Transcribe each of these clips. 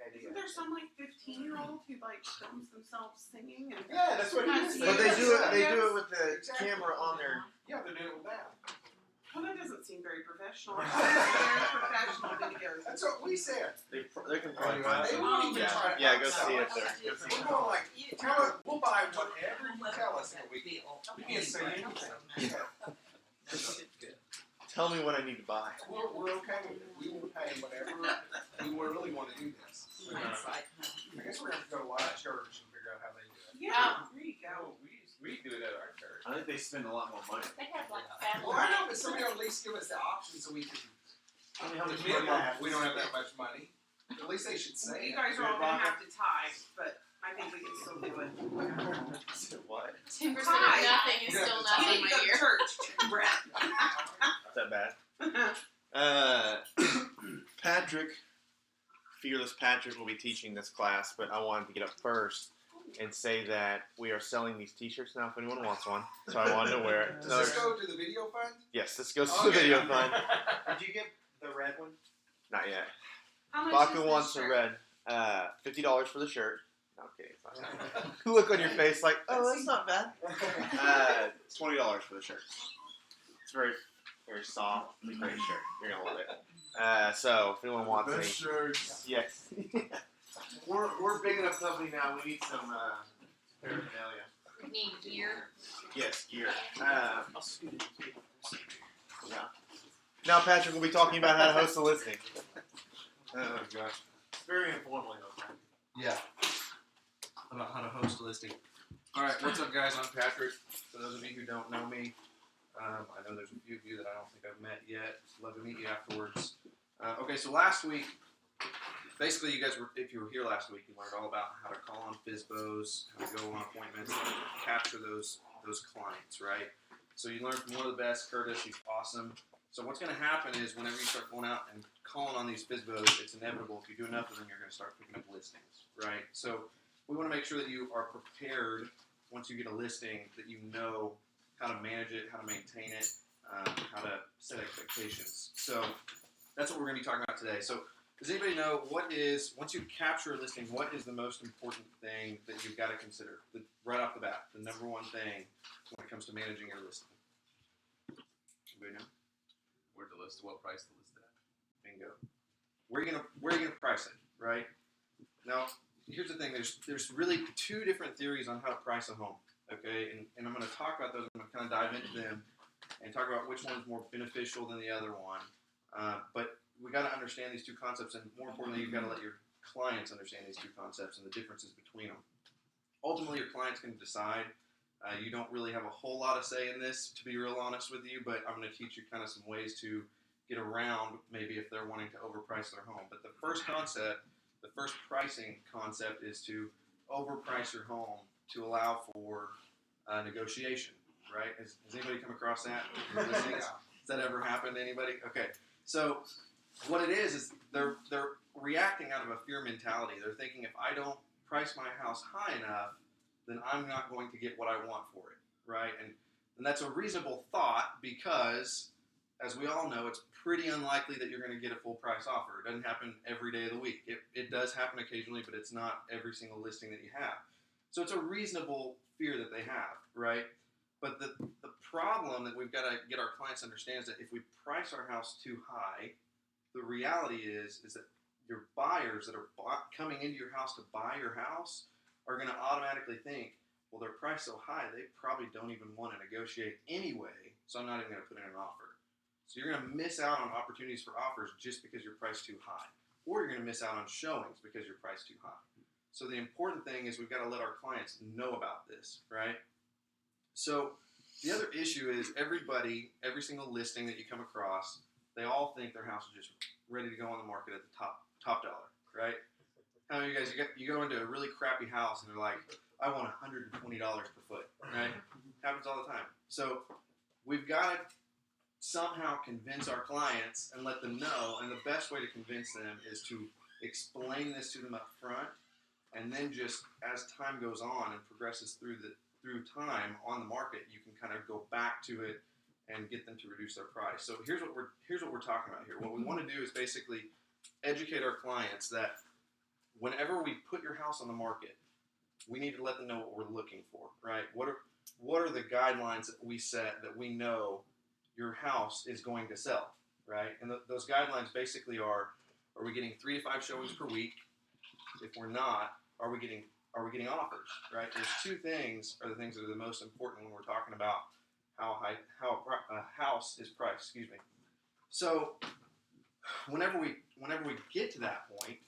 idea. There's some like 15-year-old who like films themselves singing and Yeah, that's what it is. But they do it. They do it with the camera on their. Yeah, they're doing it with that. Well, that doesn't seem very professional. Very professional videos. That's what we said. They can probably find They some. won't even try to Yeah, go outsell see us. it there. Go see We're it. going like, we'll buy whatever you tell us that we can't say anything. Tell me what I need to buy. We're okay with it. We will pay whatever we really want to do this. I guess we're going to have to go to a lot of church and figure out how they do it. Yeah, there you go. We do it at our church. I think they spend a lot more money. They have like family. Well, I know, but somebody will at least give us the option so we can. I mean, how much We money I have? don't have that much money. At least they should Well, say you it. guys are all gonna have to tye, but I think we can still do it. What? 10% of Hi. nothing is Yeah. still You nothing, need to my go to dear. church, Brett. Is that bad? Patrick, Fearless Patrick, will be teaching this class, but I wanted to get up first and say that we are selling these T-shirts now if anyone wants one. So I wanted to wear it. Does this go to the video fund? Yes, this goes to the Okay. video fund. Did you get the red one? Not yet. How much Baca is this wants a shirt? red. $50 for the shirt. No, I'm kidding. It's not bad. Look on your face like, oh, that's not bad. It's $20 for the shirt. It's very, very soft, great shirt. You're gonna love it. So if anyone wants any, shirts. yes. we're big enough company now. We need some paraphernalia. We need gear. Yes, gear. Yeah. Now Patrick will be talking about how to host a listing. Oh gosh. Very informally though. Yeah. About how to host a listing. Alright, what's up guys? I'm Patrick. For those of you who don't know me, I know there's a few of you that I don't think I've met yet. Love to meet you afterwards. Okay, so last week, basically you guys were, if you were here last week, you learned all about how to call on FSBOs, how to go on appointments, how to capture those clients, right? So you learned from one of the best, Curtis. He's awesome. So what's going to happen is whenever you start going out and calling on these FSBOs, it's inevitable. If you do enough of them, you're going to start picking up listings, right? So we want to make sure that you are prepared once you get a listing, that you know how to manage it, how to maintain it, how to set expectations. So that's what we're going to be talking about today. So does anybody know once you capture a listing, what is the most important thing that you've got to consider right off the bat, the number one thing when it comes to managing your listing? Anybody know? Where to list, what price to list at. Bingo. Where are you gonna price it, right? Now, here's the thing. There's really two different theories on how to price a home. Okay, and I'm gonna talk about those. I'm gonna kind of dive into them and talk about which one's more beneficial than the other one. But we got to understand these two concepts, and more importantly, you've got to let your clients understand these two concepts and the differences between them. Ultimately, your client's going to decide. You don't really have a whole lot of say in this, to be real honest with you, but I'm going to teach you kind of some ways to get around maybe if they're wanting to overprice their home. But the first pricing concept is to overprice your home to allow for negotiation, right? Has anybody come across that? Has that ever happened to anybody? Okay, so what it is they're reacting out of a fear mentality. They're thinking, if I don't price my house high enough, then I'm not going to get what I want for it, right? And that's a reasonable thought because, as we all know, it's pretty unlikely that you're going to get a full price offer. It doesn't happen every day of the week. It does happen occasionally, but it's not every single listing that you have. So it's a reasonable fear that they have, right? But the problem that we've got to get our clients to understand is that if we price our house too high, the reality is that your buyers that are coming into your house to buy your house are going to automatically think, well, they're priced so high, they probably don't even want to negotiate anyway, so I'm not even going to put in an offer. So you're going to miss out on opportunities for offers just because you're priced too high. Or you're going to miss out on showings because you're priced too high. So the important thing is we've got to let our clients know about this, right? So the other issue is every single listing that you come across, they all think their house is just ready to go on the market at the top dollar, right? How many of you guys, you go into a really crappy house and they're like, I want $120 per foot, right? Happens all the time. So we've got to somehow convince our clients and let them know, and the best way to convince them is to explain this to them up front, and then just as time goes on and progresses through time on the market, you can kind of go back to it and get them to reduce their price. So here's what we're talking about here. What we want to do is basically educate our clients that whenever we put your house on the market, we need to let them know what we're looking for, right? What are the guidelines that we set that we know your house is going to sell, right? And those guidelines basically are we getting 3 to 5 showings per week? If we're not, are we getting offers, right? Those two things are the things that are the most important when we're talking about how a house is priced. Excuse me. So whenever we get to that point,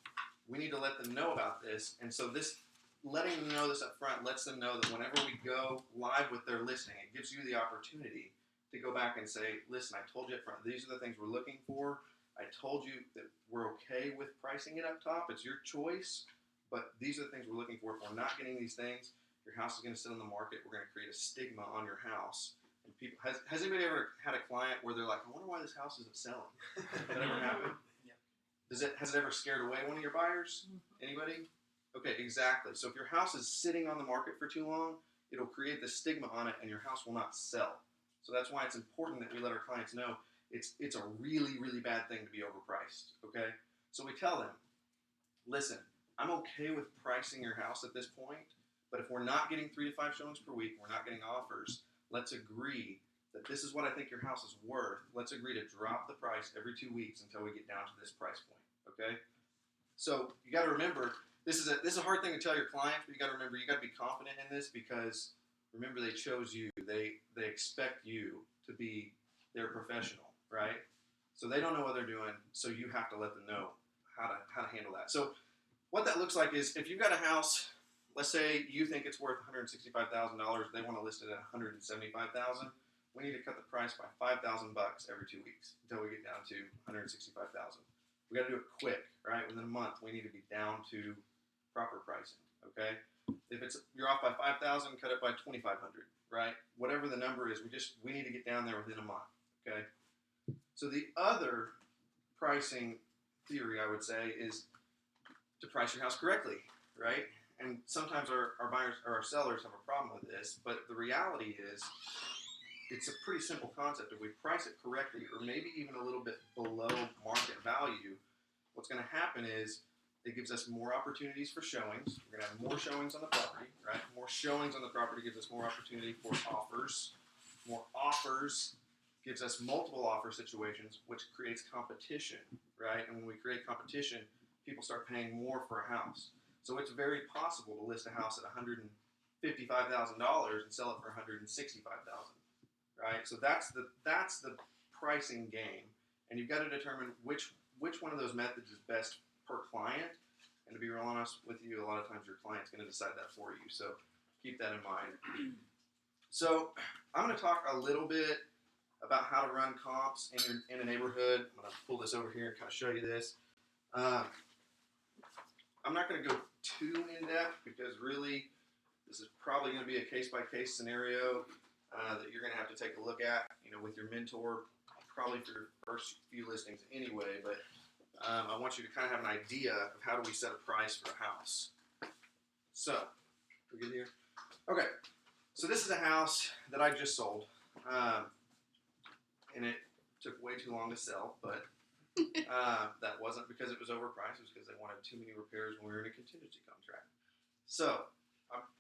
we need to let them know about this. And so this letting them know this up front lets them know that whenever we go live with their listing, it gives you the opportunity to go back and say, listen, I told you up front, these are the things we're looking for. I told you that we're okay with pricing it up top. It's your choice, but these are the things we're looking for. If we're not getting these things, your house is going to sit on the market. We're going to create a stigma on your house. And people, has anybody ever had a client where they're like, I wonder why this house isn't selling? Has that ever happened? Yeah. Has it ever scared away one of your buyers? Anybody? Okay, exactly. So if your house is sitting on the market for too long, it'll create the stigma on it, and your house will not sell. So that's why it's important that we let our clients know it's a really, really bad thing to be overpriced, okay? So we tell them, listen, I'm okay with pricing your house at this point, but if we're not getting 3 to 5 showings per week, we're not getting offers, let's agree that this is what I think your house is worth. Let's agree to drop the price every 2 weeks until we get down to this price point, okay? So you got to remember, this is a hard thing to tell your clients, but you got to remember, you got to be confident in this because remember they chose you. They expect you to be their professional, right? So they don't know what they're doing, so you have to let them know how to handle that. So what that looks like is if you've got a house, let's say you think it's worth $165,000, they want to list it at $175,000. We need to cut the price by $5,000 every 2 weeks until we get down to $165,000. We got to do it quick, right? Within a month, we need to be down to proper pricing. Okay. If you're off by 5,000, cut it by 2,500, right? Whatever the number is, we need to get down there within a month. Okay. So the other pricing theory I would say is to price your house correctly, right? And sometimes our buyers or our sellers have a problem with this, but the reality is it's a pretty simple concept. If we price it correctly, or maybe even a little bit below market value, what's going to happen is it gives us more opportunities for showings. We're going to have more showings on the property, right? More showings on the property gives us more opportunity for offers. More offers gives us multiple offer situations, which creates competition, right? And when we create competition, people start paying more for a house. So it's very possible to list a house at $155,000 and sell it for $165,000, right? So that's the pricing game, and you've got to determine which one of those methods is best per client. And to be real honest with you, a lot of times your client's going to decide that for you. So keep that in mind. So I'm going to talk a little bit about how to run comps in a neighborhood. I'm going to pull this over here and kind of show you this. I'm not going to go too in depth because really this is probably going to be a case-by-case scenario that you're going to have to take a look at, with your mentor, probably for your first few listings anyway. But I want you to kind of have an idea of how do we set a price for a house. So, we good here? Okay, so this is a house that I just sold, and it took way too long to sell, but that wasn't because it was overpriced. It was because they wanted too many repairs when we were in a contingency contract. So,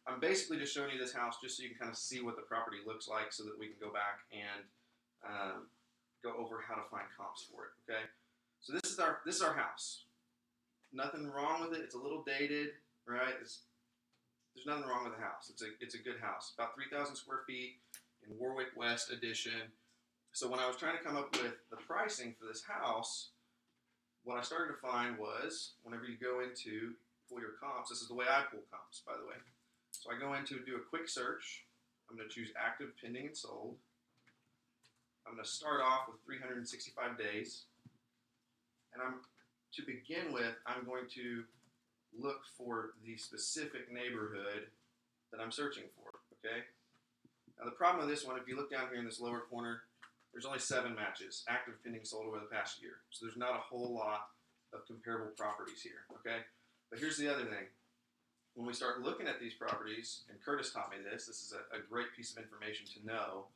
I'm basically just showing you this house just so you can kind of see what the property looks like so that we can go back and go over how to find comps for it, okay? So this is our house. Nothing wrong with it. It's a little dated, right? There's nothing wrong with the house. It's a good house. About 3,000 square feet in Warwick West Edition. So when I was trying to come up with the pricing for this house, what I started to find was whenever you go into pull your comps, this is the way I pull comps, by the way. So I go into do a quick search. I'm going to choose active, pending, and sold. I'm going to start off with 365 days. And to begin with, I'm going to look for the specific neighborhood that I'm searching for, okay? Now the problem with this one, if you look down here in this lower corner, there's only 7 matches, active, pending, sold over the past year. So there's not a whole lot of comparable properties here, okay? But here's the other thing. When we start looking at these properties, and Curtis taught me this is a great piece of information to know.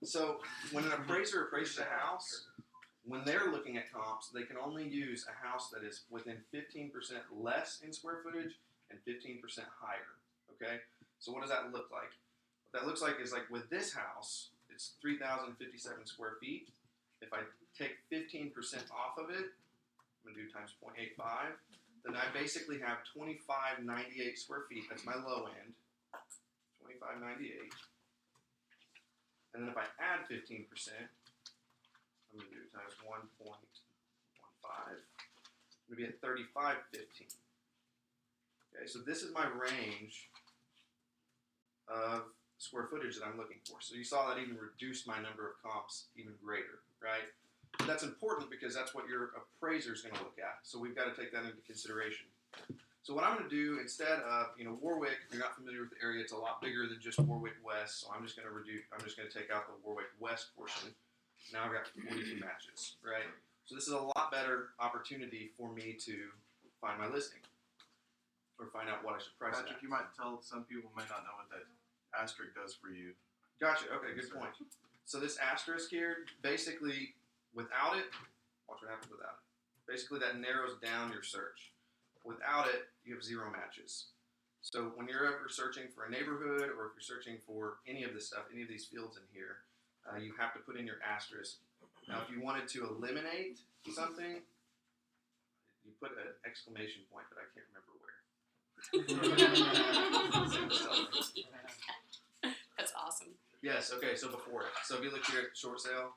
So when an appraiser appraises a house, when they're looking at comps, they can only use a house that is within 15% less in square footage and 15% higher. Okay, so what does that look like? What that looks like is like with this house, it's 3,057 square feet. If I take 15% off of it, I'm gonna do times 0.85. Then I basically have 2598 square feet. That's my low end. 2598. And then if I add 15%, I'm going to do times 1.15. I'm going to be at 3515. Okay, so this is my range of square footage that I'm looking for. So you saw that even reduced my number of comps even greater, right? But that's important because that's what your appraiser is going to look at. So we've got to take that into consideration. So what I'm going to do instead of, Warwick, if you're not familiar with the area, it's a lot bigger than just Warwick West. So I'm just going to take out the Warwick West portion. Now I've got 42 matches, right? So this is a lot better opportunity for me to find my listing or find out what I should price it Patrick, at. you might tell some people may not know what that asterisk does for you. Gotcha. Okay, good point. So this asterisk here, basically, without it, watch what happens without it. Basically, that narrows down your search. Without it, you have 0 matches. So when you're ever searching for a neighborhood or if you're searching for any of this stuff, any of these fields in here, you have to put in your asterisk. Now, if you wanted to eliminate something, you put an exclamation point, but I can't remember where. That's awesome. Yes, okay, so before it. So if you look here at short sale,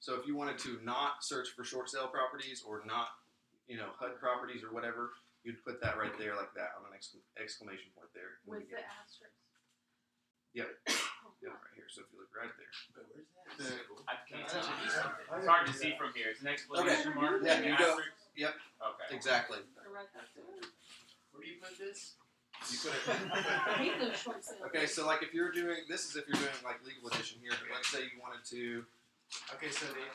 so if you wanted to not search for short sale properties or not, HUD properties or whatever, you'd put that right there like that on an exclamation point there. With the asterisk. Yep, right here. So if you look right there. I can't tell you something. It's hard to see from here. It's an exclamation mark. Yeah, and you an go- asterisk. Yep. Okay. Exactly. Where do you put this? You put it. I hate those short sales. Okay, so like if you're doing like legal edition here, but let's say you wanted to. Okay, so the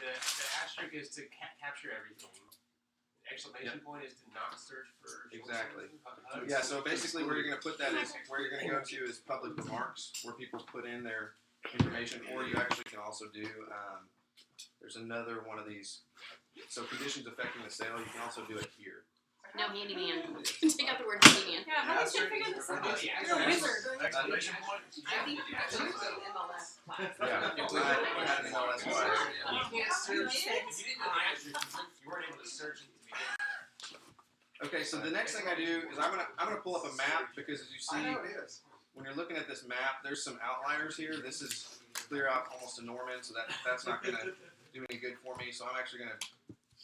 asterisk is to capture everything. The exclamation point is to not search for. Exactly. Yeah, so basically where you're going to put that is where you're going to go to is public remarks, where people put in their information, or you actually can also do, there's another one of these, so conditions affecting the sale, you can also do it here. No, handyman. Take out the word handyman. Yeah, how did you figure this out? You're a wizard. Exclamation point. I think that's an MLS class. Yeah, I had an MLS class. You can't search. If you didn't know the asterisk, you weren't able to search it. Okay, so the next thing I do is I'm gonna pull up a map because as you see, I know it is. when you're looking at this map, there's some outliers here. This is clear out almost to Norman, so that's not gonna do any good for me. So I'm actually gonna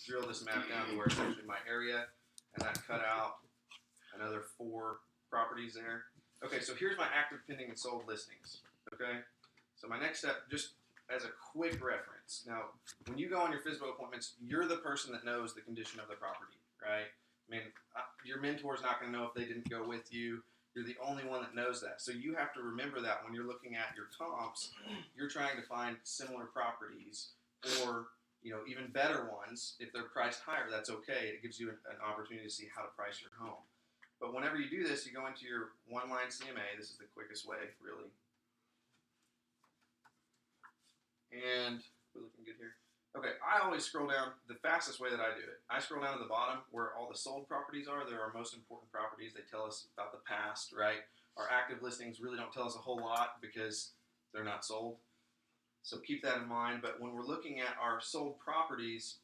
drill this map down to where it's actually my area, and that cut out another 4 properties there. Okay, so here's my active pending and sold listings. Okay, so my next step, just as a quick reference. Now, when you go on your FSBO appointments, you're the person that knows the condition of the property, right? I mean, your mentor's not going to know if they didn't go with you. You're the only one that knows that. So you have to remember that when you're looking at your comps, you're trying to find similar properties or, even better ones. If they're priced higher, that's okay. It gives you an opportunity to see how to price your home. But whenever you do this, you go into your one-line CMA. This is the quickest way, really. And we're looking good here. Okay, I always scroll down the fastest way that I do it. I scroll down to the bottom where all the sold properties are. They're our most important properties. They tell us about the past, right? Our active listings really don't tell us a whole lot because they're not sold. So keep that in mind. But when we're looking at our sold properties,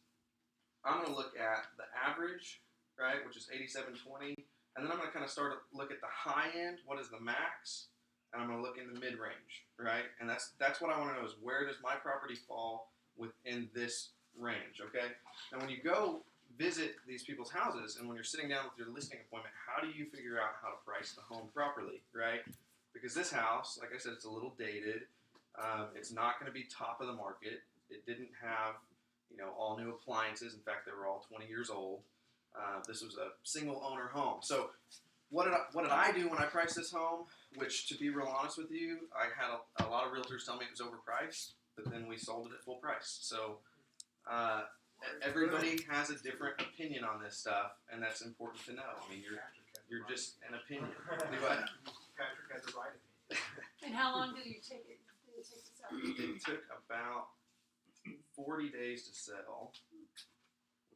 I'm going to look at the average, right, which is 8720. And then I'm going to kind of start to look at the high end. What is the max? And I'm going to look in the mid-range, right? And that's what I want to know is where does my property fall within this range, okay? Now when you go visit these people's houses and when you're sitting down with your listing appointment, how do you figure out how to price the home properly, right? Because this house, like I said, it's a little dated. It's not going to be top of the market. It didn't have, all new appliances. In fact, they were all 20 years old. This was a single owner home. So what did I do when I priced this home? Which, to be real honest with you, I had a lot of realtors tell me it was overpriced, but then we sold it at full price. So everybody has a different opinion on this stuff, and that's important to know. I mean, you're just an opinion. Do what? Patrick has the right opinion. And how long did it take to sell? It took about 40 days to sell.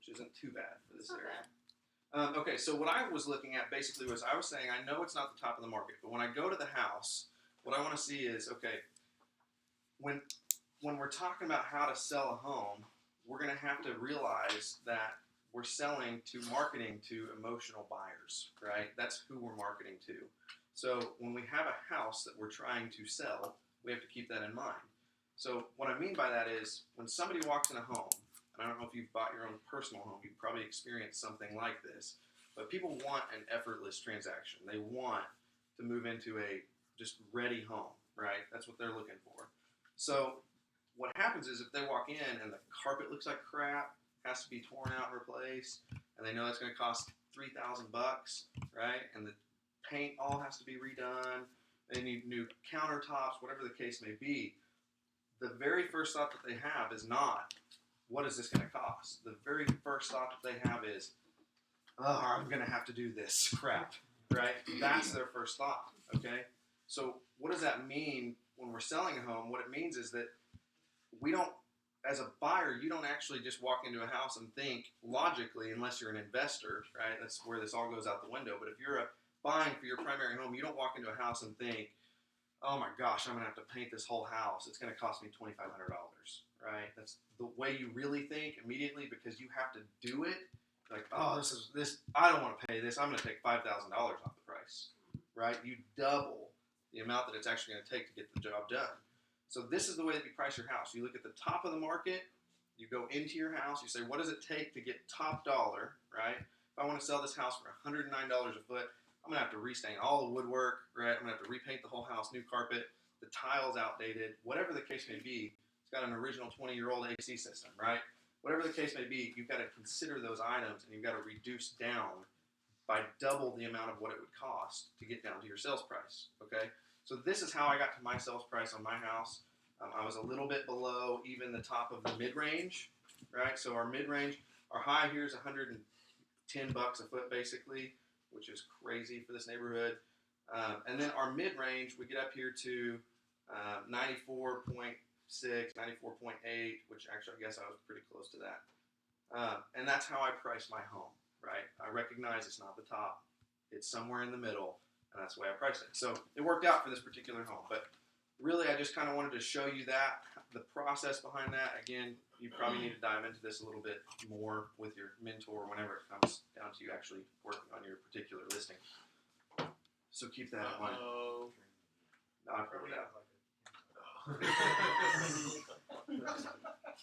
which isn't too bad for this Not area. Okay, so what I was looking at basically was I was saying I know it's not the top of the market, but when I go to the house, what I want to see is, okay, when we're talking about how to sell a home, we're going to have to realize that we're selling to marketing to emotional buyers, right? That's who we're marketing to. So when we have a house that we're trying to sell, we have to keep that in mind. So what I mean by that is when somebody walks in a home, and I don't know if you've bought your own personal home, you've probably experienced something like this, but people want an effortless transaction. They want to move into a just ready home, right? That's what they're looking for. So what happens is if they walk in and the carpet looks like crap, has to be torn out and replaced, and they know it's going to cost $3,000, right? And the paint all has to be redone. They need new countertops, whatever the case may be. The very first thought that they have is not, what is this going to cost? The very first thought that they have is, oh, I'm going to have to do this crap, right? That's their first thought, okay? So what does that mean when we're selling a home? What it means is that we don't, as a buyer, you don't actually just walk into a house and think logically, unless you're an investor, right? That's where this all goes out the window. But if you're buying for your primary home, you don't walk into a house and think, oh my gosh, I'm going to have to paint this whole house. It's going to cost me $2,500, right? That's the way you really think immediately because you have to do it. Like, oh, this. I don't want to pay this. I'm going to take $5,000 off the price, right? You double the amount that it's actually going to take to get the job done. So this is the way that you price your house. You look at the top of the market. You go into your house. You say, what does it take to get top dollar, right? If I want to sell this house for $109 a foot, I'm going to have to restain all the woodwork, right? I'm going to have to repaint the whole house, new carpet, the tile's outdated, whatever the case may be. It's got an original 20-year-old AC system, right? Whatever the case may be, you've got to consider those items and you've got to reduce down by double the amount of what it would cost to get down to your sales price, okay? So this is how I got to my sales price on my house. I was a little bit below even the top of the mid-range, right? So our mid-range, our high here is $110 a foot basically, which is crazy for this neighborhood. And then our mid-range, we get up here to 94.6, 94.8, which actually I guess I was pretty close to that. And that's how I price my home, right? I recognize it's not the top. It's somewhere in the middle, and that's the way I price it. So it worked out for this particular home. But really, I just kind of wanted to show you that, the process behind that. Again, you probably need to dive into this a little bit more with your mentor whenever it comes down to you actually working on your particular listing. So keep that in mind. Oh. No, I figured it out.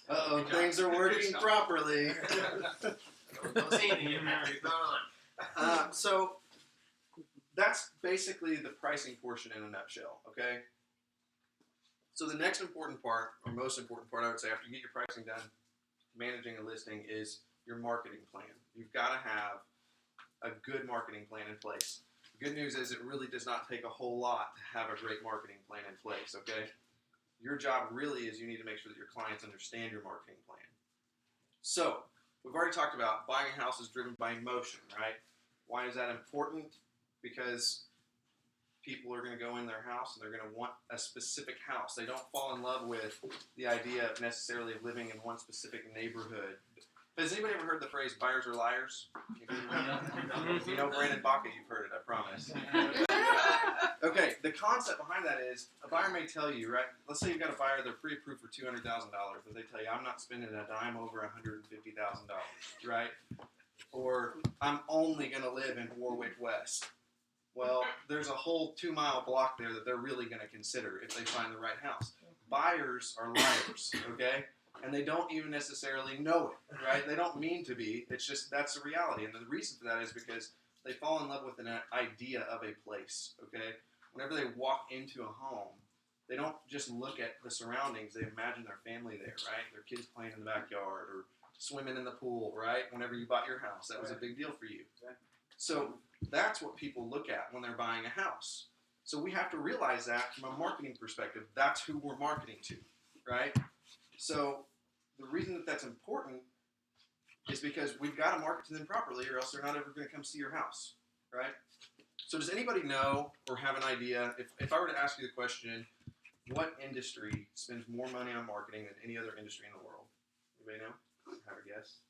Uh-oh, things are working properly. Don't say anything, Harry. Go on. So that's basically the pricing portion in a nutshell, okay? So the next important part, or most important part, I would say, after you get your pricing done, managing a listing is your marketing plan. You've got to have a good marketing plan in place. The good news is it really does not take a whole lot to have a great marketing plan in place, okay? Your job really is you need to make sure that your clients understand your marketing plan. So we've already talked about buying a house is driven by emotion, right? Why is that important? Because people are going to go in their house and they're going to want a specific house. They don't fall in love with the idea of necessarily living in one specific neighborhood. Has anybody ever heard the phrase buyers are liars? If you know Brandon Baca, you've heard it, I promise. Okay, the concept behind that is a buyer may tell you, right? Let's say you've got a buyer, they're pre-approved for $200,000, but they tell you, I'm not spending a dime over $150,000, right? Or I'm only going to live in Warwick West. Well, there's a whole 2-mile block there that they're really going to consider if they find the right house. Buyers are liars, okay? And they don't even necessarily know it, right? They don't mean to be. It's just that's the reality. And the reason for that is because they fall in love with an idea of a place, okay? Whenever they walk into a home, they don't just look at the surroundings. They imagine their family there, right? Their kids playing in the backyard or swimming in the pool, right? Whenever you bought your house, that was a big deal for you. So that's what people look at when they're buying a house. So we have to realize that from a marketing perspective, that's who we're marketing to, right? So the reason that that's important is because we've got to market to them properly or else they're not ever going to come see your house, right? So does anybody know or have an idea, if I were to ask you the question, what industry spends more money on marketing than any other industry in the world? Anybody know? Have a guess?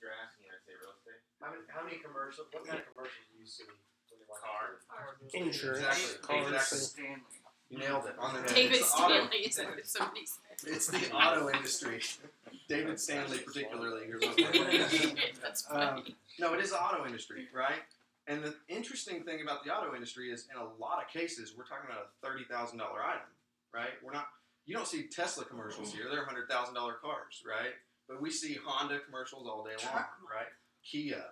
you're asking, I'd say real estate. How many commercials? What kind of commercials do you see when you're watching? Car. Insurance, Exactly. cars. Exactly. You nailed it on the head. David It's the auto- Stanley is what somebody said. It's the auto industry. David Stanley, particularly, you're looking at. That's funny. No, it is the auto industry, right? And the interesting thing about the auto industry is, in a lot of cases, we're talking about a $30,000 item, right? You don't see Tesla commercials here; they're $100,000 cars, right? But we see Honda commercials all day long, right? Kia,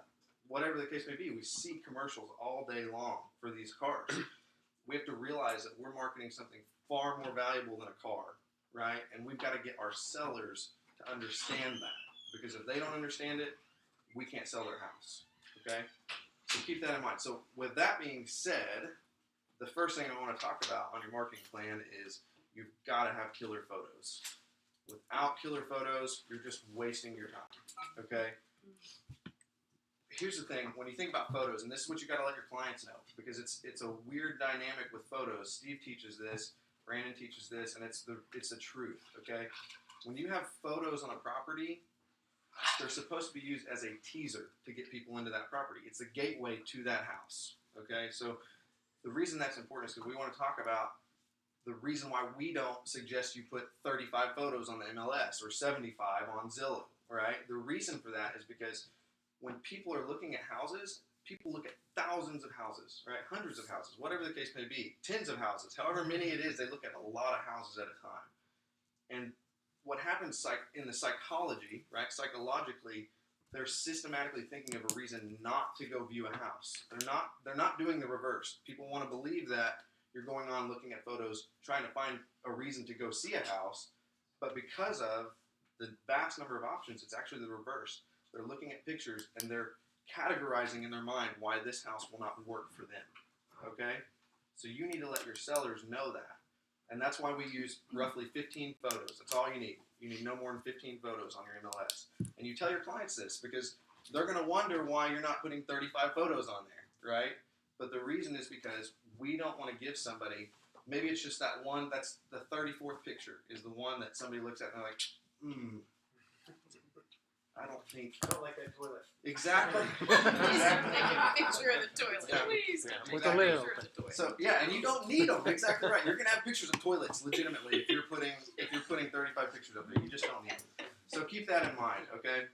whatever the case may be, we see commercials all day long for these cars. We have to realize that we're marketing something far more valuable than a car, right? And we've got to get our sellers to understand that, because if they don't understand it, we can't sell their house, okay? So keep that in mind. So with that being said, the first thing I want to talk about on your marketing plan is you've got to have killer photos. Without killer photos, you're just wasting your time, okay? Here's the thing, when you think about photos, and this is what you got to let your clients know, because it's a weird dynamic with photos. Steve teaches this, Brandon teaches this, and it's the truth, okay? When you have photos on a property, they're supposed to be used as a teaser to get people into that property. It's a gateway to that house, okay? So the reason that's important is because we want to talk about the reason why we don't suggest you put 35 photos on the MLS or 75 on Zillow, right? The reason for that is because when people are looking at houses, people look at thousands of houses, right? Hundreds of houses, whatever the case may be, tens of houses, however many it is, they look at a lot of houses at a time. And what happens in the psychology, right? Psychologically, they're systematically thinking of a reason not to go view a house. They're not doing the reverse. People want to believe that you're going on looking at photos, trying to find a reason to go see a house, but because of the vast number of options, it's actually the reverse. They're looking at pictures and they're categorizing in their mind why this house will not work for them, okay? So you need to let your sellers know that. And that's why we use roughly 15 photos. That's all you need. You need no more than 15 photos on your MLS. And you tell your clients this because they're going to wonder why you're not putting 35 photos on there, right? But the reason is because we don't want to give somebody, maybe it's just that one, that's the 34th picture is the one that somebody looks at and they're like, I don't like that toilet. Exactly. Please take a picture of the toilet. Yeah. Please. With Exactly. a lid Picture of the toilet. So yeah, and you don't need them. Exactly right. You're gonna have pictures of toilets, legitimately, if you're putting 35 pictures up there. You just don't need them. So keep that in mind, okay?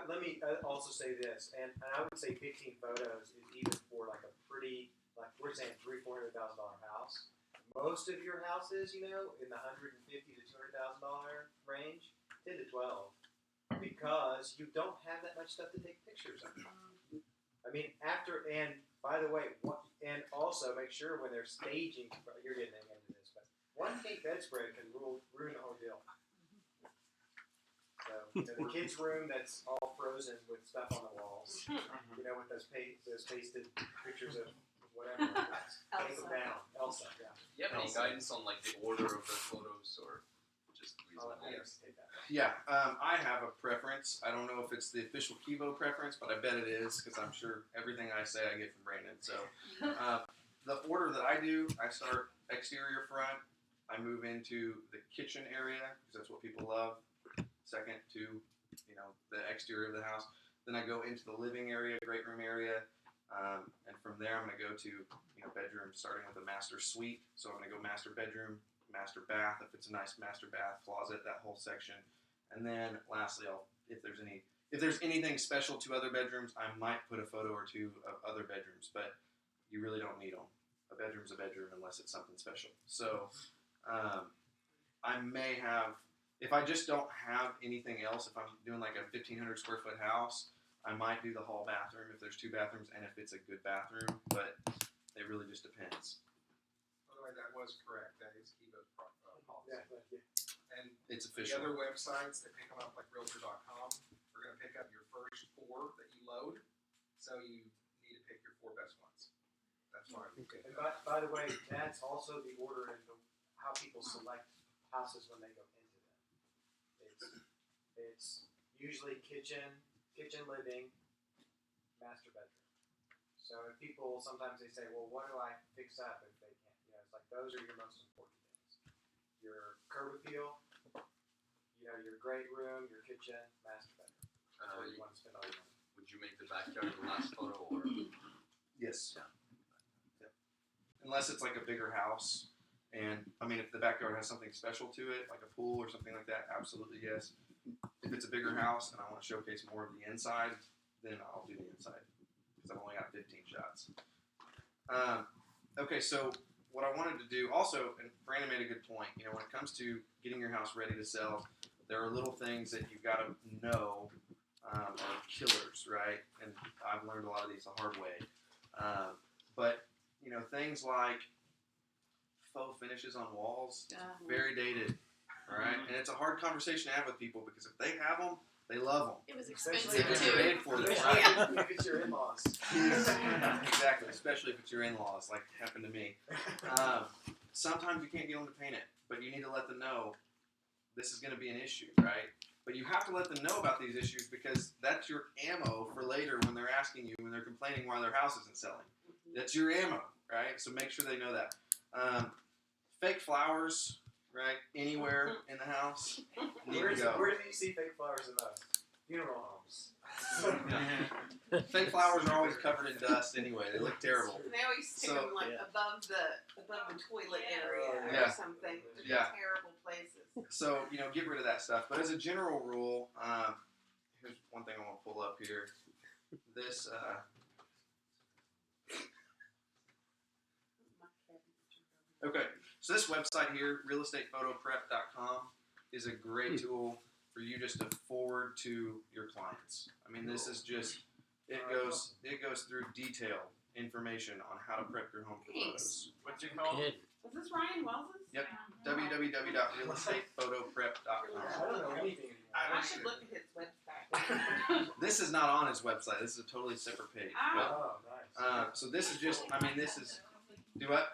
Let me also say this, and I would say 15 photos is even for like a pretty, like we're saying $300,000-$400,000 house. Most of your houses, in the $150,000 to $200,000 range, 10 to 12, because you don't have that much stuff to take pictures of. I mean, and by the way, and also make sure when they're staging, you're getting into this, but one pink bedspread can ruin the whole deal. So, the kids' room that's all frozen with stuff on the walls, with those pasted pictures of whatever. Take them down. Elsa, yeah. You have any guidance on like the order of the photos or just I'll reasonable? let Alex take that. Yeah, I have a preference. I don't know if it's the official Kevo preference, but I bet it is because I'm sure everything I say I get from Brandon. So the order that I do, I start exterior front. I move into the kitchen area because that's what people love. Second to, the exterior of the house. Then I go into the living area, great room area, and from there I'm going to go to, bedroom, starting with a master suite. So I'm going to go master bedroom, master bath, if it's a nice master bath, closet, that whole section. And then lastly, if there's anything special to other bedrooms, I might put a photo or two of other bedrooms, but you really don't need them. A bedroom's a bedroom unless it's something special. So I may have, if I just don't have anything else, if I'm doing like a 1,500 square foot house, I might do the hall bathroom if there's 2 bathrooms and if it's a good bathroom, but it really just depends. By the way, that was correct. That is Kevo's policy. Yeah, thank you. And It's the official. other websites that pick them up, like Realtor.com, are going to pick up your first 4 that you load. So you need to pick your 4 best ones. That's why we pick And them. by the way, that's also the order and how people select houses when they go into them. It's usually kitchen, living, master bedroom. So if people, sometimes they say, well, what do I fix up if they can't? It's like those are your most important things. Your curb appeal, your great room, your kitchen, master bedroom. where you want to spend all your money. Would you make the backyard the last photo or? Yes. Yep. Unless it's like a bigger house, and I mean, if the backyard has something special to it, like a pool or something like that, absolutely yes. If it's a bigger house and I want to showcase more of the inside, then I'll do the inside because I've only got 15 shots. Okay, so what I wanted to do also, and Brandon made a good point. You know, when it comes to getting your house ready to sell, there are little things that you've got to know are killers, right? And I've learned a lot of these the hard way. But you know, things like faux finishes on walls, very dated. All right, and it's a hard conversation to have with people because if they have them, they love them. It was Especially expensive if They're too. paid for this, Especially right? if it's your in-laws. Exactly, especially if it's your in-laws, like happened to me. Sometimes you can't get them to paint it, but you need to let them know this is going to be an issue, right? But you have to let them know about these issues because that's your ammo for later when they're asking you, when they're complaining why their house isn't selling. That's your ammo, right? So make sure they know that. Fake flowers, right? Anywhere in the house, need to go. Where do you see fake flowers the most? Funeral homes. Fake flowers are always covered in dust anyway. They look terrible. And they always stick So- them like above the toilet area Yeah. or something. They're Yeah. terrible places. So, you know, get rid of that stuff. But as a general rule, here's one thing I want to pull up here. This, okay, so this website here, realestatePhotoPrep.com, is a great tool for you just to forward to your clients. I mean, this is just, it goes through detailed information on how to prep your home for photos. What's it called? Is this Ryan Wells's? Yep, www.realestatePhotoPrep.com. I don't know anything anymore. I should look at his website. This is not on his website. This is a totally separate page. But, Oh, nice. so this is just, I mean, this is, do what?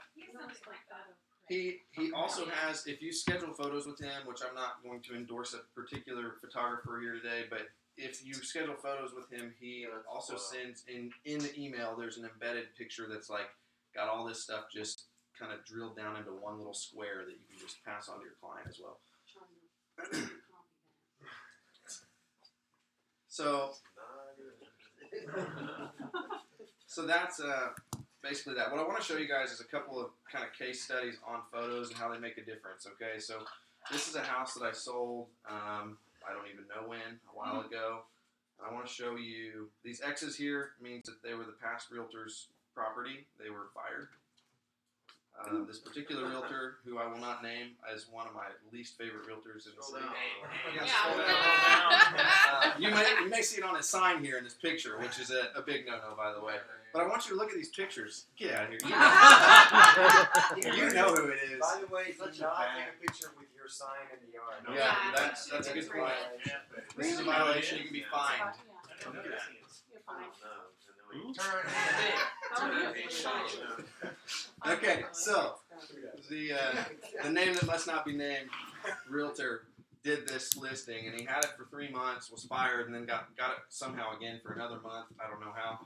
He also has, if you schedule photos with him, which I'm not going to endorse a particular photographer here today, but if you schedule photos with him, he also sends in the email, there's an embedded picture that's like, got all this stuff just kind of drilled down into one little square that you can just pass on to your client as well. So that's basically that. What I want to show you guys is a couple of kind of case studies on photos and how they make a difference. Okay, so this is a house that I sold, I don't even know when, a while ago. I want to show you these X's here means that they were the past realtor's property. They were fired. This particular realtor, who I will not name, is one of my least favorite realtors in the city. You may see it on his sign here in this picture, which is a big no-no, by the way. But I want you to look at these pictures. Get out of here. You know who it is. By the way, do not take a picture with your sign in the yard. Yeah, that's a good point. This is a violation. You can be fined. Okay, so the name that must not be named realtor did this listing, and he had it for 3 months, was fired, and then got it somehow again for another month. I don't know how.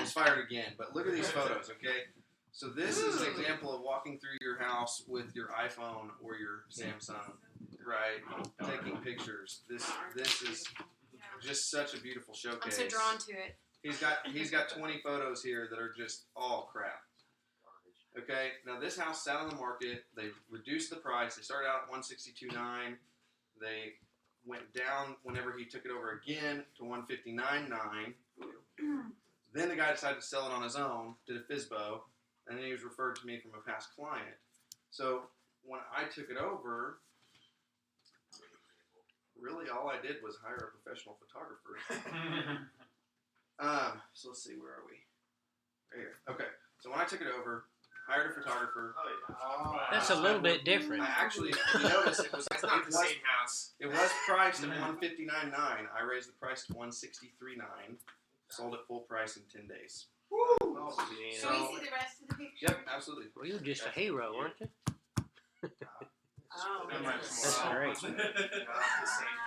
Was fired again. But look at these photos, okay? So this is an example of walking through your house with your iPhone or your Samsung, right? Taking pictures. This is just such a beautiful showcase. I'm so drawn to it. He's got 20 photos here that are just all crap. Okay, now this house sat on the market. They reduced the price. They started out at $162,900. They went down whenever he took it over again to $159,900. Then the guy decided to sell it on his own, did a FSBO, and then he was referred to me from a past client. So when I took it over, really all I did was hire a professional photographer. So let's see, where are we? Right here. Okay, so when I took it over, hired a photographer. That's a little bit different. I actually, if you notice, it was Not the same house. It was priced at $159,900. I raised the price to $163,900. Sold at full price in 10 days. Woo! Can we see the rest of the picture? Yep, absolutely. Well, you're just a hero, aren't you? Oh, That's great. Not the same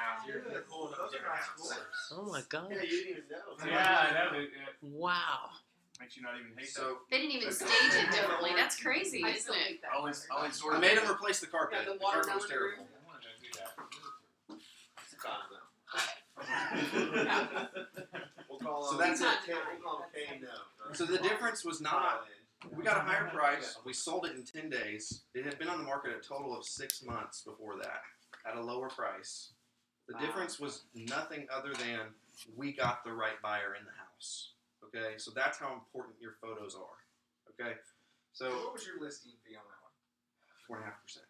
house. You're pulling up different houses. Oh my gosh. Yeah, you didn't even know. Yeah, I know. Wow. Makes you not even hate So They didn't even stage it differently. That's crazy, I isn't still it? think that. Always sort I of. made him replace the carpet. Yeah, the The carpet was watermelon terrible. It's gone now. We'll call So him. that's it. We'll call him K. No. So the difference was not. We got a higher price. We sold it in 10 days. It had been on the market a total of 6 months before that at a lower price. The difference was nothing other than we got the right buyer in the house. Okay, so that's how important your photos are. Okay, So so what was your listing fee on that one? 4.5%,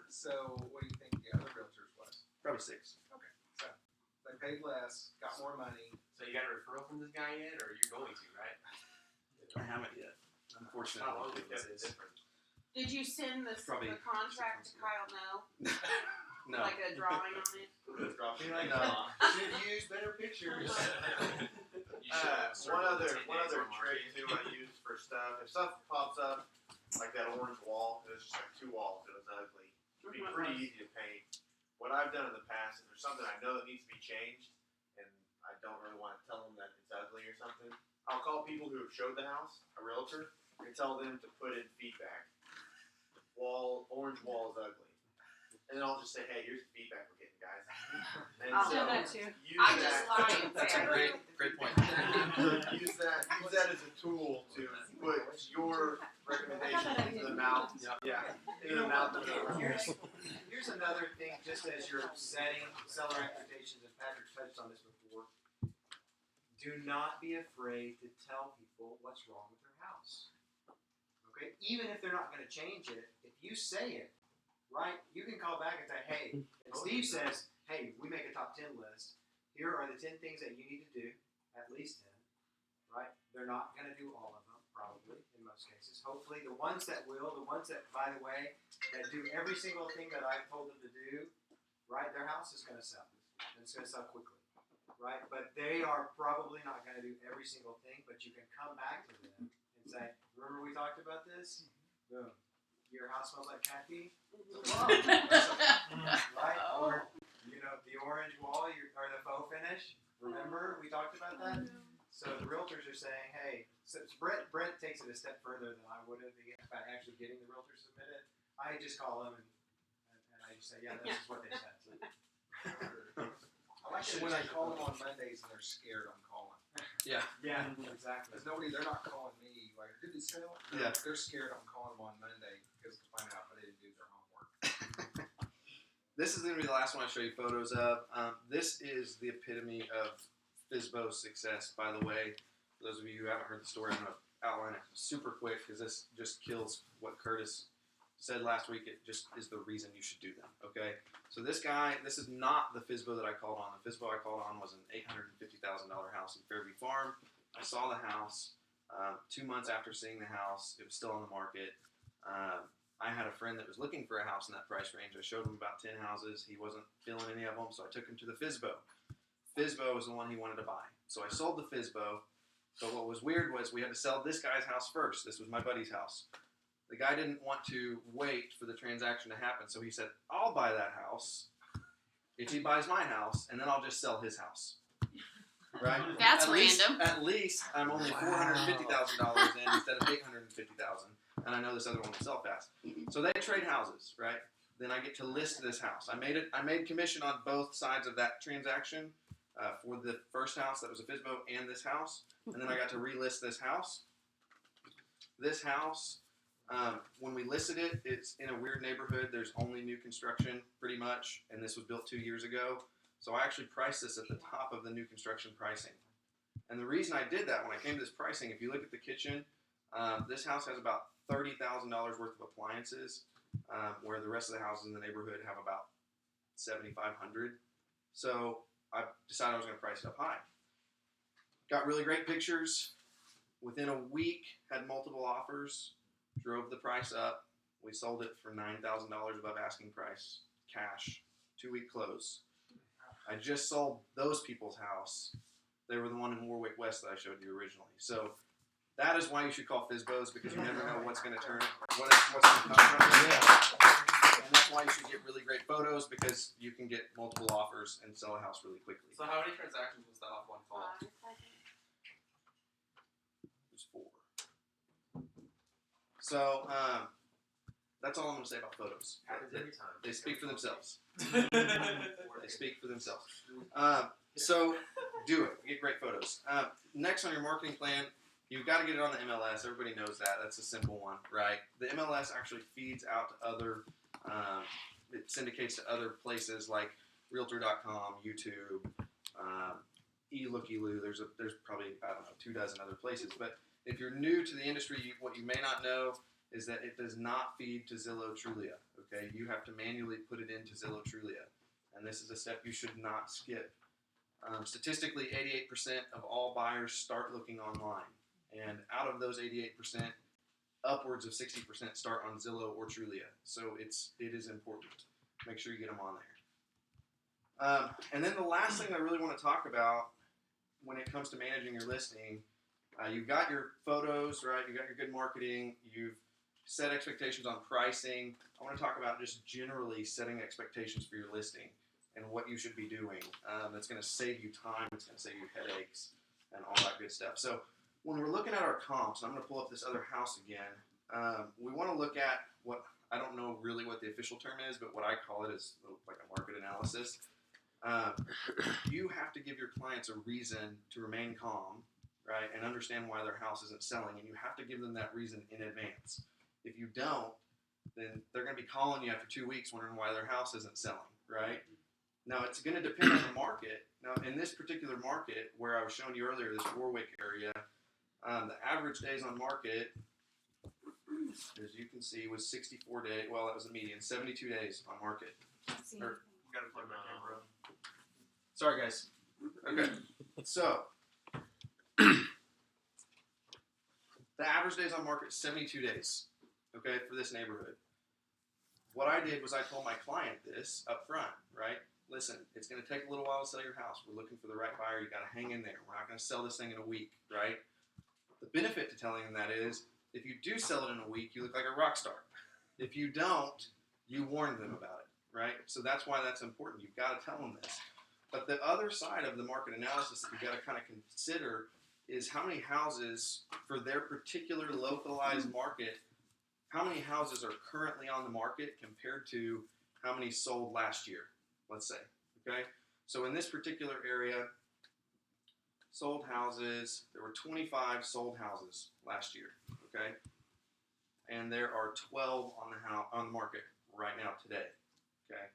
So what do you think the other realtors was? probably 6. So they paid less, got more money. So you got a referral from this guy yet, or you're going to, right? I haven't yet, unfortunately. How long is it different? Did you send the Probably contract to Kyle? No. No. Like a drawing on it. Be like, No. should use better pictures. You should have One circled the other 10 days on trick market. too I use for stuff. If stuff pops up like that orange wall, it was just like 2 walls. It was ugly. It'd be pretty easy to paint. What I've done in the past, if there's something I know that needs to be changed, and I don't really want to tell them that it's ugly or something, I'll call people who have showed the house, a realtor, and tell them to put in feedback. Orange wall is ugly. And then I'll just say, hey, here's the feedback we're getting, guys. And I'll so do that too. use I that. just lied and That's a said. great point. use that as a tool to put your recommendation into the mouth. Yeah, into the mouth of the Here's another thing, just as you're setting seller expectations, and Patrick touched on this before. Do not be afraid to tell people what's wrong with their house. Okay, even if they're not going to change it, if you say it, right, you can call back and say, hey, and Steve says, hey, we make a top 10 list. Here are the 10 things that you need to do, at least 10, right? They're not going to do all of them, probably, in most cases. Hopefully, the ones that will, the ones that, by the way, that do every single thing that I've told them to do, right, their house is going to sell. And it's going to sell quickly, right? But they are probably not going to do every single thing, but you can come back to them and say, remember we talked about this? Boom. Your house smells like cat pee? Right? Or, you know, the orange wall or the faux finish. Remember we talked about that? So the realtors are saying, hey, so Brent takes it a step further than I would have by actually getting the realtor submitted. I just call them and I just say, yeah, this is what they said. So. I like it when I call them on Mondays and they're scared I'm calling. Yeah. Yeah, exactly. Because they're not calling me like, did they sell? Yeah. They're scared I'm calling them on Monday because to find out they didn't do their homework. This is going to be the last one I show you photos of. This is the epitome of FSBO success, by the way. For those of you who haven't heard the story, I'm going to outline it super quick because this just kills what Curtis said last week. It just is the reason you should do them, okay? So this guy, this is not the FSBO that I called on. The FSBO I called on was an $850,000 house in Fairview Farm. I saw the house 2 months after seeing the house. It was still on the market. I had a friend that was looking for a house in that price range. I showed him about 10 houses. He wasn't feeling any of them, so I took him to the FSBO. FSBO was the one he wanted to buy. So I sold the FSBO, but what was weird was we had to sell this guy's house first. This was my buddy's house. The guy didn't want to wait for the transaction to happen, so he said, I'll buy that house if he buys my house, and then I'll just sell his house. Right? That's At random. At least I'm only $450,000 in instead of $850,000, and I know this other one will sell fast. So they trade houses, right? Then I get to list this house. I made commission on both sides of that transaction for the first house that was a FSBO and this house, and then I got to relist this house. This house. When we listed it, it's in a weird neighborhood. There's only new construction, pretty much, and this was built 2 years ago. So I actually priced this at the top of the new construction pricing. And the reason I did that, when I came to this pricing, if you look at the kitchen, this house has about $30,000 worth of appliances, where the rest of the houses in the neighborhood have about $7,500. So I decided I was going to price it up high. Got really great pictures. Within a week, had multiple offers. Drove the price up. We sold it for $9,000 above asking price, cash, 2-week close. I just sold those people's house. They were the one in Warwick West that I showed you originally. So that is why you should call FSBOs, because you never know what's going to turn, what's going to come from it. And that's why you should get really great photos, because you can get multiple offers and sell a house really quickly. So how many transactions was that off one call? It was 4. So that's all I'm going to say about photos. Happens every time. They speak for themselves. They speak for themselves. So do it. Get great photos. Next on your marketing plan, you've got to get it on the MLS. Everybody knows that. That's a simple one, right? The MLS actually feeds out to other, it syndicates to other places like Realtor.com, YouTube, eLookyLoo. There's probably, I don't know, 24 other places. But if you're new to the industry, what you may not know is that it does not feed to Zillow Trulia. Okay, you have to manually put it into Zillow Trulia, and this is a step you should not skip. Statistically, 88% of all buyers start looking online, and out of those 88%, upwards of 60% start on Zillow or Trulia. So it is important. Make sure you get them on there. And then the last thing I really want to talk about when it comes to managing your listing, you've got your photos, right? You've got your good marketing. You've set expectations on pricing. I want to talk about just generally setting expectations for your listing and what you should be doing. That's going to save you time. It's going to save you headaches and all that good stuff. So when we're looking at our comps, I'm going to pull up this other house again. We want to look at what, I don't know really what the official term is, but what I call it is like a market analysis. You have to give your clients a reason to remain calm, right, and understand why their house isn't selling, and you have to give them that reason in advance. If you don't, then they're going to be calling you after 2 weeks wondering why their house isn't selling, right? Now, it's going to depend on the market. Now, in this particular market, where I was showing you earlier, this Warwick area, the average days on market, as you can see, was 64 days. Well, that was the median, 72 days on market. See. Or- We gotta plug my camera up. Sorry, guys. Okay, so the average days on market is 72 days, okay, for this neighborhood. What I did was I told my client this up front, right? Listen, it's going to take a little while to sell your house. We're looking for the right buyer. You got to hang in there. We're not going to sell this thing in a week, right? The benefit to telling them that is, if you do sell it in a week, you look like a rock star. If you don't, you warn them about it, right? So that's why that's important. You've got to tell them this. But the other side of the market analysis that you've got to kind of consider is how many houses for their particular localized market, how many houses are currently on the market compared to how many sold last year, let's say, okay? So in this particular area, sold houses, there were 25 sold houses last year, okay? And there are 12 on the market right now today, okay?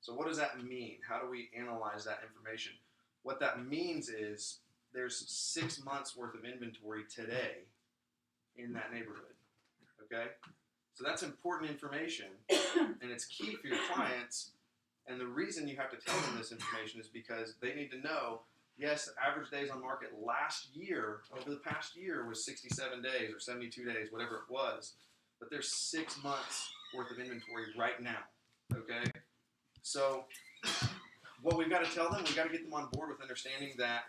So what does that mean? How do we analyze that information? What that means is there's 6 months worth of inventory today in that neighborhood, okay? So that's important information, and it's key for your clients. And the reason you have to tell them this information is because they need to know, yes, the average days on market last year, over the past year, was 67 days or 72 days, whatever it was. But there's 6 months worth of inventory right now, okay? So what we've got to tell them, we've got to get them on board with understanding that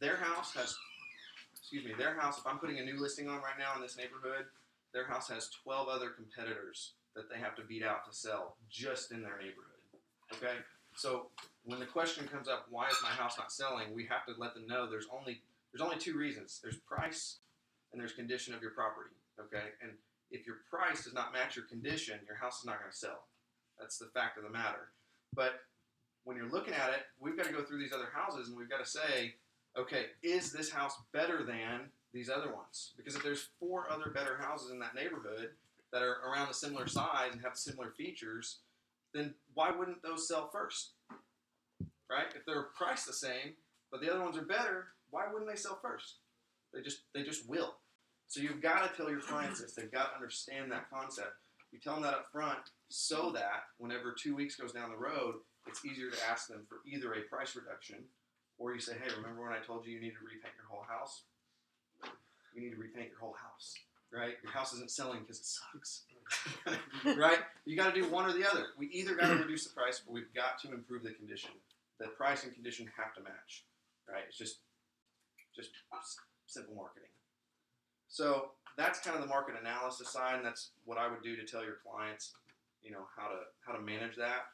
their house has, if I'm putting a new listing on right now in this neighborhood, their house has 12 other competitors that they have to beat out to sell just in their neighborhood, okay? So when the question comes up, why is my house not selling, we have to let them know there's only 2 reasons. There's price and there's condition of your property, okay? And if your price does not match your condition, your house is not going to sell. That's the fact of the matter. But when you're looking at it, we've got to go through these other houses and we've got to say, okay, is this house better than these other ones? Because if there's 4 other better houses in that neighborhood that are around a similar size and have similar features, then why wouldn't those sell first? Right? If they're priced the same, but the other ones are better, why wouldn't they sell first? They just will. So you've got to tell your clients this. They've got to understand that concept. You tell them that up front so that whenever 2 weeks goes down the road, it's easier to ask them for either a price reduction or you say, hey, remember when I told you need to repaint your whole house? You need to repaint your whole house, right? Your house isn't selling because it sucks, right? You got to do one or the other. We either got to reduce the price or we've got to improve the condition. The price and condition have to match, right? It's just simple marketing. So that's kind of the market analysis side, and that's what I would do to tell your clients, how to manage that.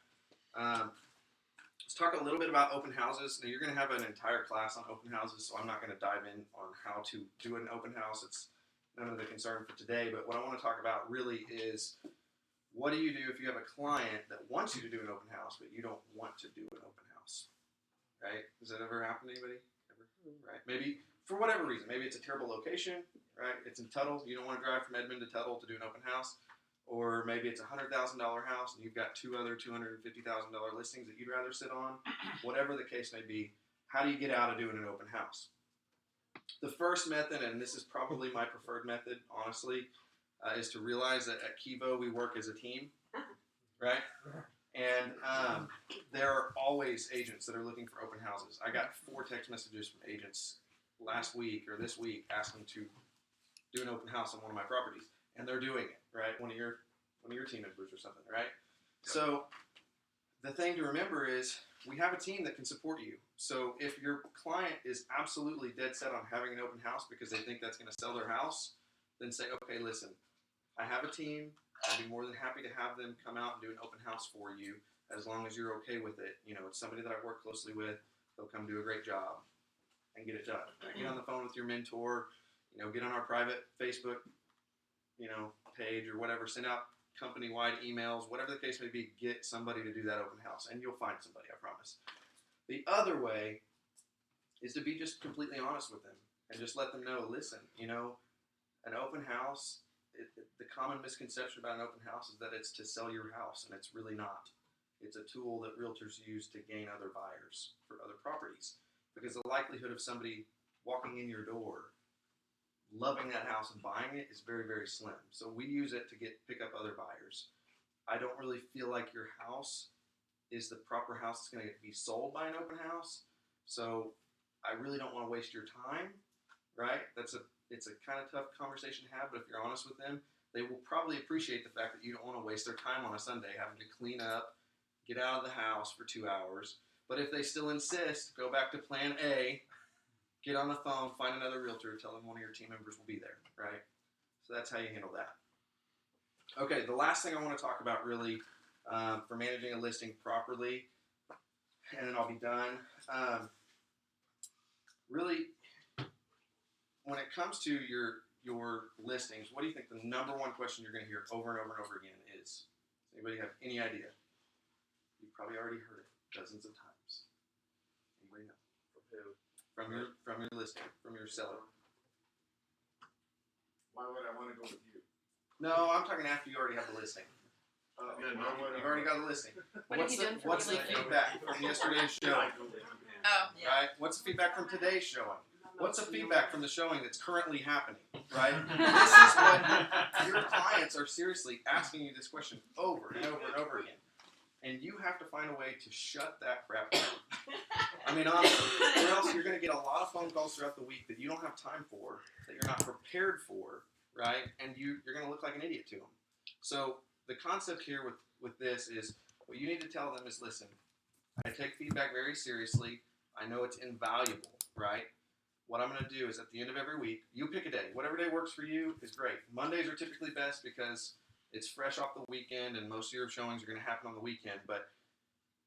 Let's talk a little bit about open houses. Now, you're going to have an entire class on open houses, so I'm not going to dive in on how to do an open house. It's none of the concern for today, but what I want to talk about really is what do you do if you have a client that wants you to do an open house, but you don't want to do an open house? right? Does that ever happen to anybody? Ever? Right? Maybe for whatever reason, maybe it's a terrible location, right? It's in Tuttle. You don't want to drive from Edmond to Tuttle to do an open house. Or maybe it's a $100,000 house and you've got two other $250,000 listings that you'd rather sit on. Whatever the case may be, how do you get out of doing an open house? The first method, and this is probably my preferred method, honestly, is to realize that at Kevo we work as a team, right? And there are always agents that are looking for open houses. I got 4 text messages from agents last week or this week asking to do an open house on one of my properties, and they're doing it, right? One of your team members or something, right? So the thing to remember is we have a team that can support you. So if your client is absolutely dead set on having an open house because they think that's going to sell their house, then say, okay, listen, I have a team. I'd be more than happy to have them come out and do an open house for you as long as you're okay with it. You know, it's somebody that I work closely with. They'll come do a great job and get it done. Get on the phone with your mentor, you know, get on our private Facebook, you know, page or whatever, send out company-wide emails, whatever the case may be, get somebody to do that open house, and you'll find somebody, I promise. The other way is to be just completely honest with them and just let them know, listen, you know, an open house, the common misconception about an open house is that it's to sell your house, and it's really not. It's a tool that realtors use to gain other buyers for other properties, because the likelihood of somebody walking in your door loving that house and buying it is very, very slim. So we use it to pick up other buyers. I don't really feel like your house is the proper house that's going to get to be sold by an open house. So I really don't want to waste your time, right? It's a kind of tough conversation to have, but if you're honest with them, they will probably appreciate the fact that you don't want to waste their time on a Sunday having to clean up, get out of the house for 2 hours. But if they still insist, go back to plan A, get on the phone, find another realtor, tell them one of your team members will be there, right? So that's how you handle that. Okay, the last thing I want to talk about really for managing a listing properly, and then I'll be done. Really, when it comes to your listings, what do you think the number one question you're going to hear over and over and over again is? Does anybody have any idea? You've probably already heard it dozens of times. Anybody know? From who? From your listing, from your seller. Why would I want to go with you? No, I'm talking after you already have the listing. You've already got the listing. What have you done for What's the me lately? feedback from yesterday's showing? Oh, Right? What's the feedback from today's showing? What's the feedback from the showing that's currently happening? Right? This is what your clients are seriously asking you this question over and over and over again. And you have to find a way to shut that crap down. I mean, honestly, or else you're going to get a lot of phone calls throughout the week that you don't have time for, that you're not prepared for, right? And you're going to look like an idiot to them. So the concept here with this is, what you need to tell them is, listen, I take feedback very seriously. I know it's invaluable, right? What I'm going to do is at the end of every week, you pick a day. Whatever day works for you is great. Mondays are typically best because it's fresh off the weekend and most of your showings are going to happen on the weekend. But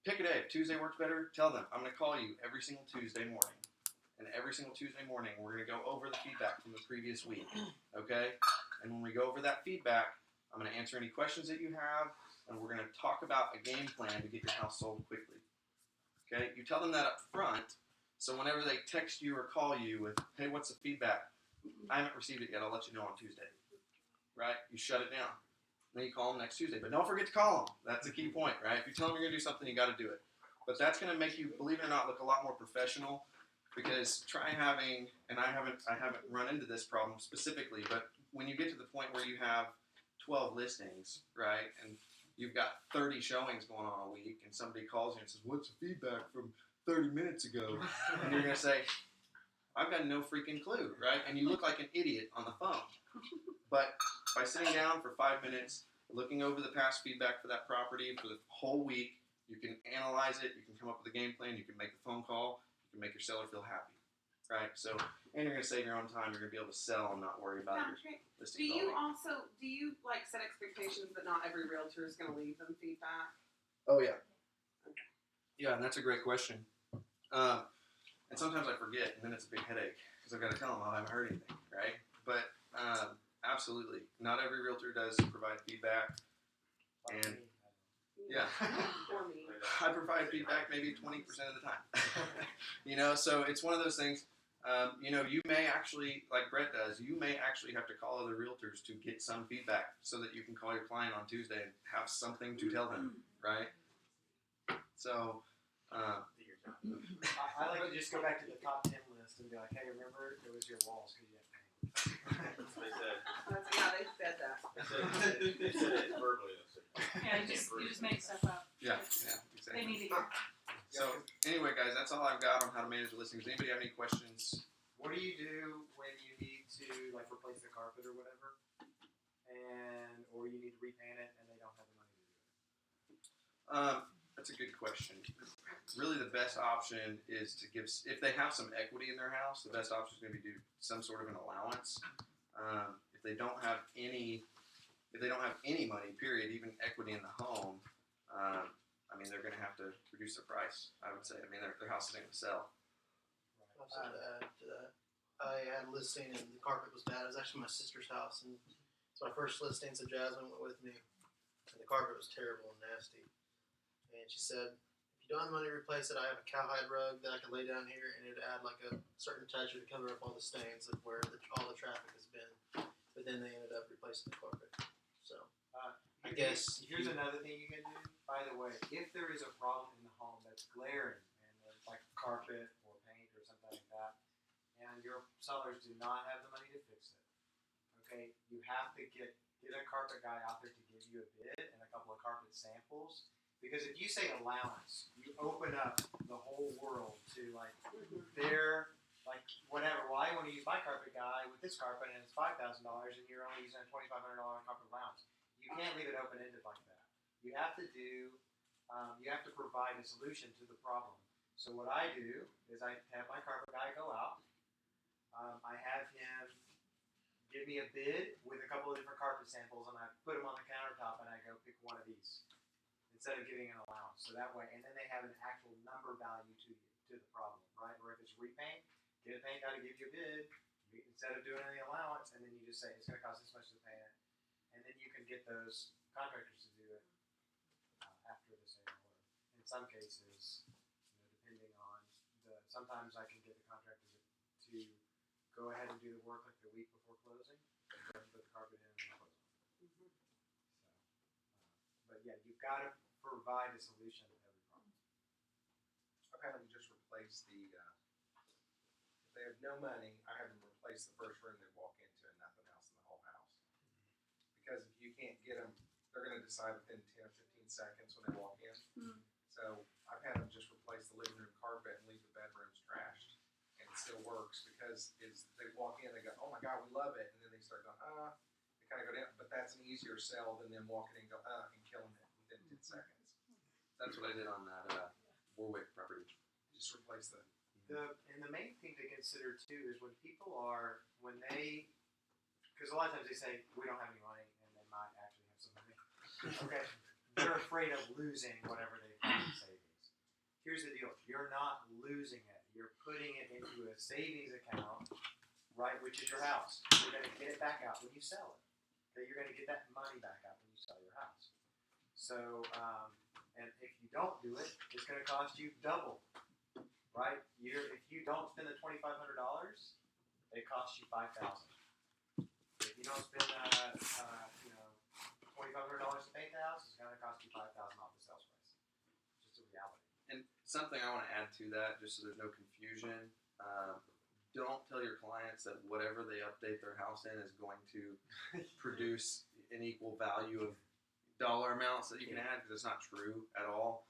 pick a day. If Tuesday works better, tell them, I'm going to call you every single Tuesday morning. And every single Tuesday morning, we're going to go over the feedback from the previous week, okay? And when we go over that feedback, I'm going to answer any questions that you have, and we're going to talk about a game plan to get your house sold quickly, okay? You tell them that up front, so whenever they text you or call you with, hey, what's the feedback? I haven't received it yet. I'll let you know on Tuesday, right? You shut it down. Then you call them next Tuesday. But don't forget to call them. That's the key point, right? If you tell them you're going to do something, you got to do it. But that's going to make you, believe it or not, look a lot more professional. Because try having, and I haven't run into this problem specifically, but when you get to the point where you have 12 listings, right, and you've got 30 showings going on a week, and somebody calls you and says, what's the feedback from 30 minutes ago? And you're going to say, I've got no freaking clue, right? And you look like an idiot on the phone. But by sitting down for 5 minutes, looking over the past feedback for that property for the whole week, you can analyze it, you can come up with a game plan, you can make the phone call, you can make your seller feel happy, right? So, and you're going to save your own time, you're going to be able to sell and not worry about your listing. Do you like set expectations that not every realtor is going to leave them feedback? Oh, yeah. Yeah, and that's a great question. And sometimes I forget, and then it's a big headache, because I've got to tell them, I haven't heard anything, right? But absolutely, not every realtor does provide feedback. And Yeah. For me. I provide feedback maybe 20% of the time. So it's one of those things. You may actually, like Brett does, you may actually have to call other realtors to get some feedback so that you can call your client on Tuesday and have something to tell them, right? So, I like to just go back to the top 10 list and be like, hey, remember it was your walls because you didn't paint. That's what they said. They said that. They said it verbally. Yeah, you just make stuff up. yeah, They exactly. need to hear. So, anyway, guys, that's all I've got on how to manage the listings. Anybody have any questions? What do you do when you need to like replace the carpet or whatever, or you need to repaint it and they don't have the money to do it? That's a good question. Really, the best option is to give, if they have some equity in their house, the best option is going to be do some sort of an allowance. If they don't have any money, period, even equity in the home, they're going to have to reduce their price. I would say. Their house isn't going to sell. I was going to add to that. I had a listing and the carpet was bad. It was actually my sister's house, and it's my first listing, so Jasmine went with me. And the carpet was terrible and nasty. And she said, if you don't have the money to replace it, I have a cowhide rug that I can lay down here, and it'd add like a certain touch to cover up all the stains of where all the traffic has been. But then they ended up replacing the carpet. So I guess Here's another thing you can do. By the way, if there is a problem in the home that's glaring and it's like carpet or paint or something like that, and your sellers do not have the money to fix it, okay, you have to get a carpet guy out there to give you a bid and a couple of carpet samples. Because if you say allowance, you open up the whole world to like their whatever. Well, I want to use my carpet guy with this carpet and it's $5,000 and you're only using a $2,500 carpet allowance. You can't leave it open ended like that. You have to provide a solution to the problem. So what I do is I have my carpet guy go out. I have him give me a bid with a couple of different carpet samples, and I put them on the countertop, and I go pick one of these instead of giving an allowance. So that way, and then they have an actual number value to the problem, right? Or if it's repaint, get a paint guy to give you a bid instead of doing any allowance, and then you just say it's going to cost this much to paint it, and then you can get those contractors to do it after the sale order. In some cases, depending on sometimes I can get the contractor to go ahead and do the work like the week before closing, and then put the carpet in and close on. But yeah, you've got to provide a solution to every problem. I've had them just replace if they have no money, I have them replace the first room they walk into and nothing else in the whole house. Because if you can't get them, they're going to decide within 10 or 15 seconds when they walk in. So I've had them just replace the living room carpet and leave the bedrooms trashed. And it still works because they walk in, they go, oh my God, we love it. And then they start going, they kind of go down. But that's an easier sell than them walking in and go, and killing it within 10 seconds. That's what I did on that Warwick property. Just replace the main thing to consider too is because a lot of times they say we don't have any money and they might actually have some money. Okay, they're afraid of losing whatever they have in savings. Here's the deal: you're not losing it. You're putting it into a savings account, right? Which is your house. You're going to get it back out when you sell it. Okay, you're going to get that money back out when you sell your house. So, and if you don't do it, it's going to cost you double. Right? If you don't spend the $2,500, it costs you $5,000. If you don't spend $2,500 to paint the house, it's going to cost you $5,000 off the sales price. Just a reality. And something I want to add to that, just so there's no confusion, don't tell your clients that whatever they update their house in is going to produce an equal value of dollar amounts that you can add, because it's not true at all.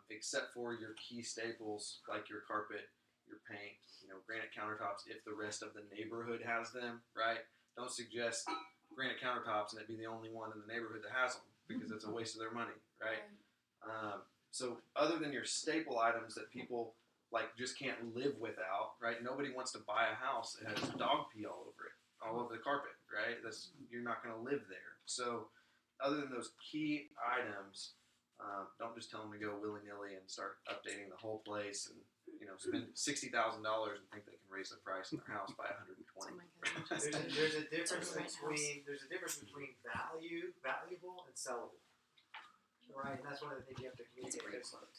Except for your key staples like your carpet, your paint, granite countertops, if the rest of the neighborhood has them, right? Don't suggest granite countertops and it be the only one in the neighborhood that has them, because it's a waste of their money, right? So other than your staple items that people just can't live without, right? Nobody wants to buy a house that has dog pee all over it, all over the carpet, right? You're not going to live there. So other than those key items, don't just tell them to go willy-nilly and start updating the whole place and spend $60,000 and think they can raise the price in their house by $120,000. There's a difference between valuable and sellable. Right, and that's one of the things you have to It's a communicate. great is quote.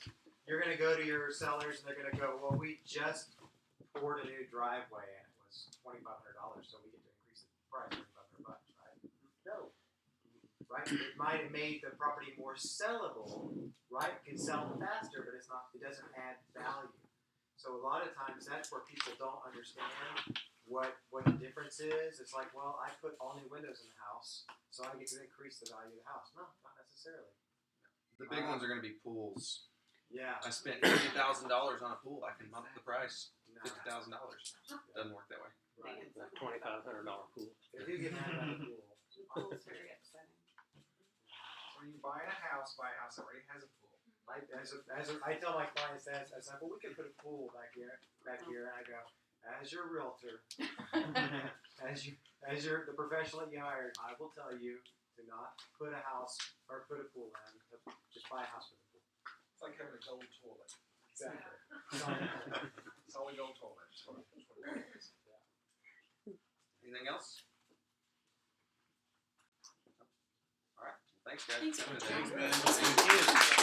You're gonna go to your sellers and they're gonna go, well, we just poured a new driveway and it was $2,500, so we get to increase the price $2,500, right? No. Right? It might have made the property more sellable, right? It can sell faster, but it's not. It doesn't add value. So a lot of times that's where people don't understand what the difference is. It's like, well, I put all new windows in the house, so I get to increase the value of the house. No, not necessarily. The big ones are going to be pools. Yeah. I spent $50,000 on a pool. I can bump the price No. $50,000. Doesn't work that way. Right. $2,500 pool. If you get mad about a pool, Pool's very upsetting. When you buy a house that already has a pool. I tell my clients that, I said, well, we could put a pool back here, and I go, as your realtor, as the professional that you hired, I will tell you to not put a house or put a pool in. Just buy a house with a pool. It's like having a gold toilet. Exactly. It's only gold toilet. That's what it is. Anything else? All right. Thanks, guys. Thanks, for Thanks, coming man. today.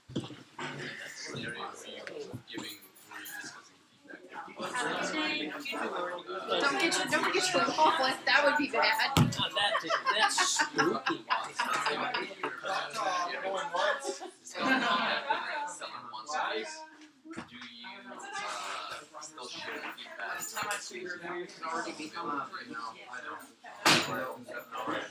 That's the area where you're giving, where you're discussing feedback. Don't get your wallet. That would be bad. That's spooky. Someone wants to, do you still share feedback? By the time I see your reviews, it's already become a. All right.